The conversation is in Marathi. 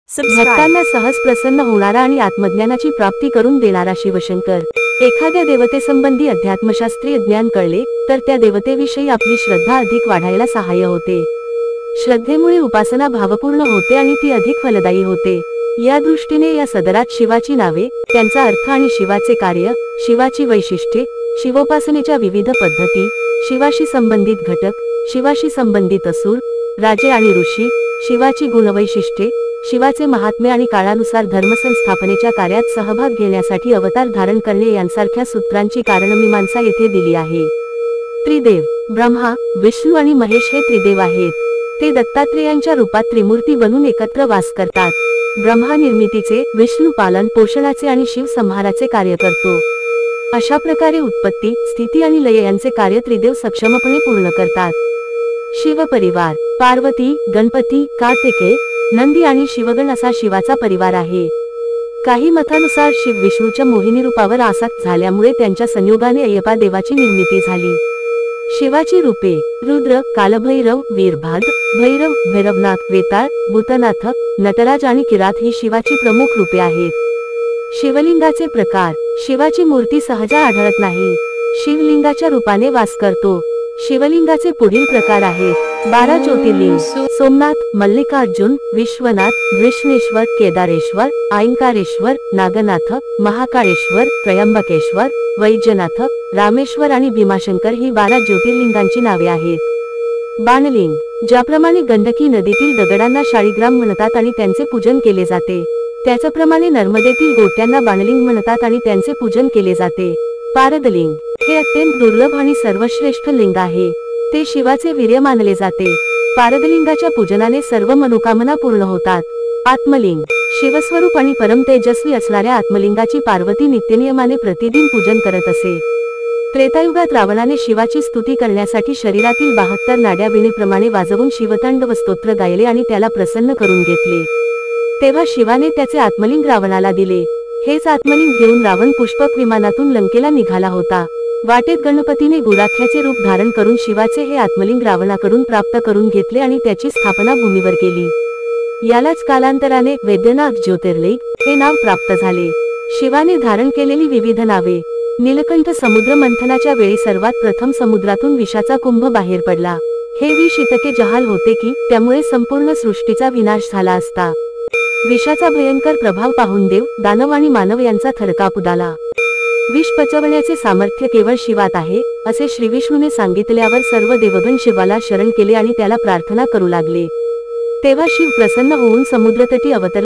भक्तांना सहज प्रसन्न होणारा आणि आत्मज्ञानाची प्राप्ती करून देणारा शिवशंकर। एखाद्या देवतेसंबंधी अध्यात्मशास्त्रीय ज्ञान कळले तर त्या देवतेविषयी आपली श्रद्धा अधिक वाढायला सहाय्य होते। श्रद्धेमुळे उपासना भावपूर्ण होते आणि ती अधिक फलदायी होते। या दृष्टीने या सदरात शिवाची नावे, त्यांचा अर्थ आणि शिवाचे कार्य, शिवाची वैशिष्ट्ये, शिवोपासनेच्या विविध पद्धती, शिवाशी संबंधित घटक, शिवाशी संबंधित असुर, राजे आणि ऋषी, शिवाची गुणवैशिष्ट्ये, शिवाचे महात्म्य आणि काळानुसार धर्मसंस्थापनेच्या कार्यात सहभाग घेण्यासाठी अवतार धारण करणे यांसारख्या सूत्रांची कारणमीमांसा येथे दिली आहे। त्रिदेव ब्रह्मा, विष्णू आणि महेश हे त्रिदेव आहेत। ते दत्तात्रेयांच्या रूपात त्रिमूर्ती बनून एकत्र वास करतात। ब्रह्मा निर्मितीचे, विष्णू पालन पोषणाचे आणि शिव संहाराचे कार्य करतो। अशा प्रकारे उत्पत्ती, स्थिती आणि लय यांचे कार्य त्रिदेव सक्षमपणे पूर्ण करतात। शिव परिवार पार्वती, गणपती, कार्तिकेय, नंदी आणि शिवगण असा शिवाचा परिवार आहे। काही मतानुसार शिव विष्णूच्या मोहिनी रूपावर आसक्त झाल्यामुळे त्यांच्या संयोगाने अय्यप्पा देवाची निर्मिती झाली। शिवाची रूपे रुद्र, कालभैरव, वीरभाद, भैरव, भैरवनाथ, वेताळ, भूतनाथ, नटराज आणि किरात ही शिवाची प्रमुख रूपे आहेत। शिवलिंगाचे प्रकार शिवाची मूर्ती सहज आढळत नाही, शिवलिंगाच्या रूपाने वास करतो। शिवलिंगाचे पुढील प्रकार आहेत 12 ज्योतिर्लिंग, सोमनाथ, मल्लिकार्जुन, विश्वनाथ, घृष्णेश्वर, केदारेश्वर, ऐंकारेश्वर, नागनाथ, महाकाळेश्वर, त्र्यंबकेश्वर, वैजनाथ, रामेश्वर आणि भीमाशंकर ही 12 ज्योतिर्लिंगांची नावे आहेत। बाणलिंग ज्याप्रमाणे गंडकी नदीतील दगडांना शाळीग्राम म्हणतात आणि त्यांचे पूजन केले जाते, त्याचप्रमाणे नर्मदेतील गोट्यांना बाणलिंग म्हणतात आणि त्यांचे पूजन केले जाते। पारदलिंग हे अत्यंत दुर्लभ आणि सर्वश्रेष्ठ लिंग आहे। ते शिवाचे वीर्य मानले जाते। पारदलिंगाच्या पूजनाने सर्व मनोकामना पूर्ण होतात। आत्मलिंग शिवस्वरूप आणि परम तेजस्वी असणाऱ्या आत्मलिंगाची पार्वती नित्यनियमाने प्रतिदिन पूजन करत असे। त्रेतायुगात रावणाने शिवाची स्तुती करण्यासाठी शरीरातील 72 नाड्या वीणेप्रमाणे वाजवून शिवतांडव स्तोत्र गायले आणि त्याला प्रसन्न करून घेतले। तेव्हा शिवाने त्याचे आत्मलिंग रावणाला दिले। हेच आत्मलिंग घेऊन रावण पुष्पक विमानातून लंकेला निघाला होता। वाटेत गणपतीने गुराख्याचे रूप धारण करून शिवाचे हे आत्मलिंग रावणाकडून प्राप्त करून घेतले आणि त्याची स्थापना भूमीवर केली। यालाच कालांतराने वैद्यनाथ ज्योतिर्लिंग हे नाव प्राप्त झाले। शिवाने धारण केलेली विविध नावे नीलकंठ समुद्र मंथनाच्या वेळी सर्वात प्रथम समुद्रातून विषाचा कुंभ बाहेर पडला। हे विष इतके जहाल होते की त्यामुळे संपूर्ण सृष्टीचा विनाश झाला असता। विषाचा भयंकर प्रभाव पाहून देव, दानव आणि मानव यांचा थरकाप उडाला। विष पचवण्याचे सामर्थ्य केवळ शिवात आहे असे श्रीविष्णूने सांगितल्यावर सर्व देवगण शिवाला शरण केले आणि त्याला प्रार्थना करू लागले। तेव्हा शिव प्रसन्न होऊन समुद्रतटी अवतरला